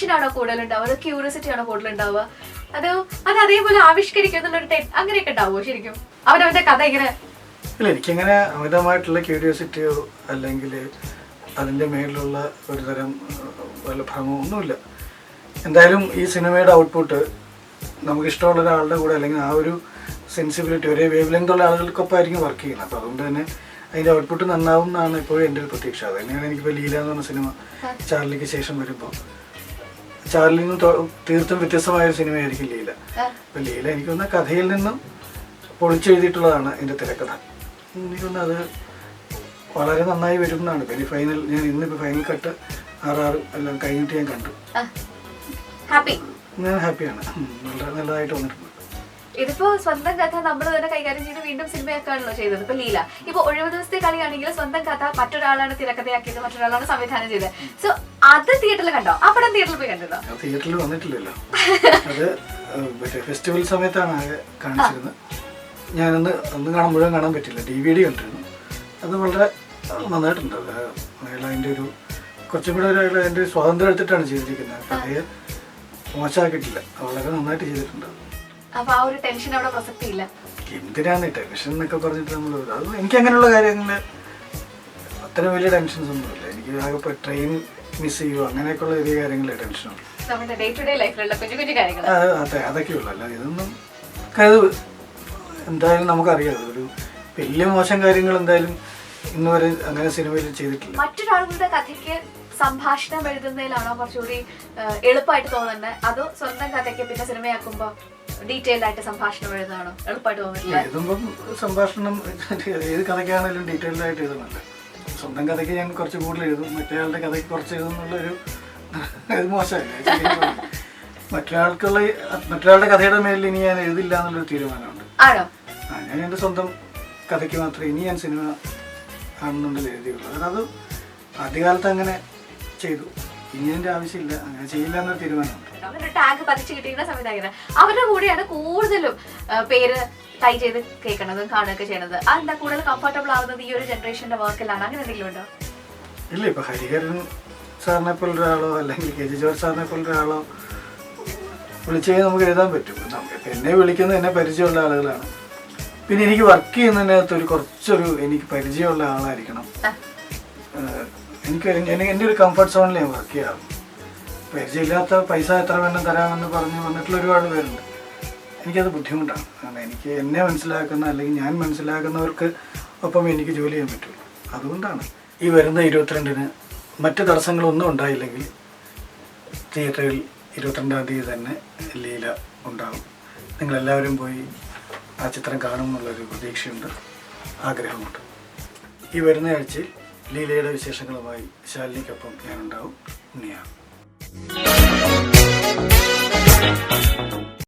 ടെൻഷനാണോ കൂടുതലുണ്ടാവുക, അതോ ക്യൂരിയോസിറ്റി ആണോ കൂടുതലുണ്ടാവുക, അതോ അത് അതേപോലെ ആവിഷ്കരിക്കുന്നുള്ളൊരു അങ്ങനെയൊക്കെ ഉണ്ടാവുമോ ശരിക്കും അവനവന്റെ കഥ ഇങ്ങനെ? ഇല്ല, എനിക്കങ്ങനെ അമിതമായിട്ടുള്ള ക്യൂരിയോസിറ്റിയോ അല്ലെങ്കിൽ അതിൻ്റെ മേലിലുള്ള ഒരു തരം വല്ല ഭ്രമമോ ഒന്നുമില്ല. എന്തായാലും ഈ സിനിമയുടെ ഔട്ട്പുട്ട് നമുക്കിഷ്ടമുള്ള ഒരാളുടെ കൂടെ അല്ലെങ്കിൽ ആ ഒരു സെൻസിബിലിറ്റി ഒരേ വേവ് ലെങ്തുള്ള ആളുകൾക്കൊപ്പം ആയിരിക്കും വർക്ക് ചെയ്യുന്നത്. അപ്പോൾ അതുകൊണ്ട് തന്നെ അതിൻ്റെ ഔട്ട്പുട്ട് നന്നാവും എന്നാണ് ഇപ്പോഴും എൻ്റെ ഒരു പ്രതീക്ഷ. അത് തന്നെയാണ് എനിക്കിപ്പോൾ ലീല എന്ന് പറഞ്ഞ സിനിമ ചാർലിക്ക് ശേഷം വരുമ്പോൾ ചാർലിൽ നിന്ന് തീർത്തും വ്യത്യസ്തമായൊരു സിനിമയായിരിക്കും ലീല. അപ്പോൾ ലീല എനിക്ക് തോന്നുന്ന കഥയിൽ നിന്നും പൊളിച്ചെഴുതിയിട്ടുള്ളതാണ് എൻ്റെ തിരക്കഥ. എനിക്ക് തോന്നുന്നത് അത് വളരെ നന്നായി വരും എന്നാണ്. പിന്നെ ഫൈനൽ ഞാൻ ഇന്നിപ്പോൾ ഫൈനൽ കട്ട് RR എല്ലാം കഴിഞ്ഞിട്ട് ഞാൻ കണ്ടു. ഞാൻ ഹാപ്പിയാണ്, വളരെ നല്ലതായിട്ട് വന്നിട്ടുണ്ട്. ഇതിപ്പോ സ്വന്തം കഥ നമ്മൾ തന്നെ കൈകാര്യം ചെയ്ത് വീണ്ടും സിനിമയാക്കാണല്ലോ ചെയ്തത്. ഇപ്പൊ ലീല ഇപ്പൊ 70 ദിവസത്തെ കളിയാണെങ്കിൽ സ്വന്തം കഥ മറ്റൊരാളാണ് തിരക്കഥയാക്കിയത്, മറ്റൊരാളാണ് സംവിധാനം ചെയ്തത്. സോ അത് തിയേറ്ററിൽ കണ്ടോ? ആ പടം തിയേറ്ററിൽ പോയി കണ്ടോ? തിയേറ്ററിൽ വന്നിട്ടില്ലല്ലോ, അത് മറ്റേ ഫെസ്റ്റിവൽ സമയത്താണ് കാണിച്ചിരുന്നത്. ഞാനൊന്ന് മുഴുവൻ കാണാൻ പറ്റില്ല, DVD കണ്ടിരുന്നു. അത് വളരെ നന്നായിട്ടുണ്ട്. അയാൾ അതിൻ്റെ ഒരു കുറച്ചും കൂടെ അതിൻ്റെ ഒരു സ്വാതന്ത്ര്യം എടുത്തിട്ടാണ് ചെയ്തിരിക്കുന്നത്. കഥയെ മോശമാക്കിയിട്ടില്ല, വളരെ നന്നായിട്ട് ചെയ്തിട്ടുണ്ട്. അപ്പൊ ആ ഒരു ടെൻഷൻ അവിടെ പ്രസക്തിയില്ല. എന്തിനാണ് ടെൻഷൻ എന്നൊക്കെ പറഞ്ഞിട്ട് നമ്മൾ അത് എനിക്ക് അങ്ങനെയുള്ള കാര്യങ്ങൾ അത്ര വലിയ ടെൻഷൻസ് ഒന്നുമില്ല. എനിക്ക് ആകെ ട്രെയിൻ മിസ് ചെയ്യുമോ അങ്ങനെയൊക്കെയുള്ള വലിയ കാര്യങ്ങളെ ടെൻഷനുള്ളൂ. അതെ, അതൊക്കെയുള്ളൂ. അല്ല ഇതൊന്നും എന്തായാലും നമുക്കറിയാം, ഒരു വലിയ മോശം കാര്യങ്ങൾ എന്തായാലും ഇന്ന് വരെ അങ്ങനെ സിനിമയിൽ ചെയ്തിട്ടില്ല. മറ്റൊരാളുടെ കഥയ്ക്ക് സംഭാഷണം എഴുതുന്നതിലാണോ കുറച്ചുകൂടി എളുപ്പമായിട്ട് തോന്നുന്നത്, അതോ സ്വന്തം കഥയ്ക്ക് പിന്നെ സിനിമയാക്കുമ്പോ ഡീറ്റെയിൽഡ് ആയിട്ട് സംഭാഷണം എഴുതാണോ എളുപ്പമായിട്ട് തോന്നുന്നില്ല? എഴുതുമ്പം സംഭാഷണം ഏത് കഥയ്ക്കാണെങ്കിലും ഡീറ്റെയിൽഡ് ആയിട്ട് എഴുതുന്നില്ല. സ്വന്തം കഥയ്ക്ക് ഞാൻ കുറച്ച് കൂടുതൽ എഴുതും, മറ്റൊരാളുടെ കഥയ്ക്ക് കുറച്ച് എഴുതുന്നുള്ളൊരു മോശമല്ല. മറ്റൊരാളുടെ കഥയുടെ മേലിൽ ഇനി ഞാൻ എഴുതില്ല എന്നുള്ളൊരു തീരുമാനമുണ്ട്. ഞാൻ എൻ്റെ സ്വന്തം കഥയ്ക്ക് മാത്രമേ ഇനി ഞാൻ സിനിമ കാണുന്നുണ്ടല്ലോ എഴുതിയുള്ളൂ. അത് ആദ്യകാലത്ത് അങ്ങനെ ചെയ്തു, ഇനി എൻ്റെ ആവശ്യമില്ല, അങ്ങനെ ചെയ്യില്ല എന്നൊരു തീരുമാനമുണ്ട്. ടാഗ് പതിച്ചു കിട്ടിയിരുന്ന സംവിധായകർ അവരുടെ കൂടെയാണ് കൂടുതലും പേര് ടൈ ചെയ്ത് കേൾക്കണതും കാണുകയൊക്കെ ചെയ്യണത്. അതെന്താ കൂടുതൽ കംഫർട്ടബിൾ ആവുന്നത് ഈ ഒരു ജനറേഷന്റെ വർക്കിലാണ്? അങ്ങനെ എന്തെങ്കിലും ഉണ്ടോ? ഇല്ല, ഇപ്പൊ ഹരിഹരൻ സാറിനെ പോലൊരാളോ അല്ലെങ്കിൽ KG ജോർജ് സാറിനെ പോലൊരാളോ വിളിച്ചു കഴിഞ്ഞാൽ നമുക്ക് എഴുതാൻ പറ്റും. എന്നെ വിളിക്കുന്നത് എന്നെ പരിചയമുള്ള ആളുകളാണ്. പിന്നെ എനിക്ക് വർക്ക് ചെയ്യുന്നതിനകത്ത് കുറച്ചൊരു എനിക്ക് പരിചയമുള്ള ആളായിരിക്കണം. എൻ്റെ ഒരു കംഫർട്ട് സോണിൽ ഞാൻ വർക്ക് ചെയ്യാറും. പരിചയമില്ലാത്ത പൈസ എത്ര വേണം തരാമെന്ന് പറഞ്ഞ് വന്നിട്ടുള്ള ഒരുപാട് പേരുണ്ട്. എനിക്കത് ബുദ്ധിമുട്ടാണ്. കാരണം എനിക്ക് എന്നെ മനസ്സിലാക്കുന്ന അല്ലെങ്കിൽ ഞാൻ മനസ്സിലാക്കുന്നവർക്ക് ഒപ്പം എനിക്ക് ജോലി ചെയ്യാൻ പറ്റുള്ളൂ. അതുകൊണ്ടാണ് ഈ വരുന്ന 22-ന് മറ്റ് തടസ്സങ്ങളൊന്നും ഉണ്ടായില്ലെങ്കിൽ തിയേറ്ററിൽ 22-ാം തീയതി തന്നെ ലീല ഉണ്ടാകും. നിങ്ങളെല്ലാവരും പോയി ആ ചിത്രം കാണുമെന്നുള്ളൊരു പ്രതീക്ഷയുണ്ട്, ആഗ്രഹമുണ്ട്. ഈ വരുന്ന ആഴ്ചയിൽ ലീലയുടെ വിശേഷങ്ങളുമായി ശാലിനിക്കൊപ്പം ഞാനുണ്ടാവും. ഉണ്ണിയാണ്.